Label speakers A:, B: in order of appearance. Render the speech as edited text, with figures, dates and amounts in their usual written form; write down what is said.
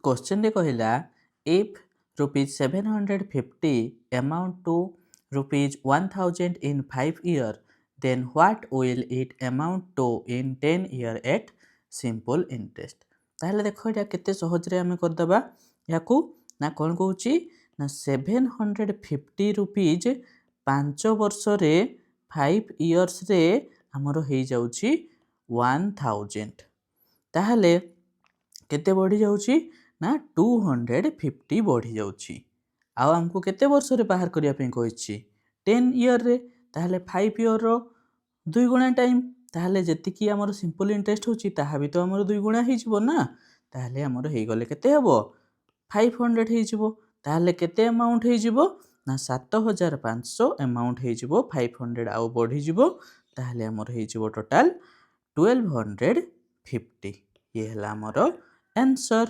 A: Question रे कहला if ₹750 amount to ₹1000 in 5 year then what will it amount to in 10 year at simple interest। ताहले देखो एटा केते सहज रे हमें कर दबा याकू ना कोन कहूची ना 750 रुपीज 5 वर्ष रे 5 इयर्स रे हमरो हेई जाउची 1000 ताहले केते बढ़ी जाउची ना 250 बढ़ी जाउची आउ हमको केते वर्ष रे बाहर करिया पे कहिची 10 ईयर रे ताहले 5 ईयर रो 2 गुणा टाइम ताहले जति की हमर सिंपल इंटरेस्ट होची ताहा भी तो हमर 2 गुणा हे जिवो ना ताहले हमर हे गले केते हबो 500 हे जिवो ताहले केते अमाउंट हे जिवो ना 7500 अमाउंट हे जिवो 500 आउ बढ़ी जिवो ताहले हमर हे जिवो टोटल 1250 ये हला हमर आंसर।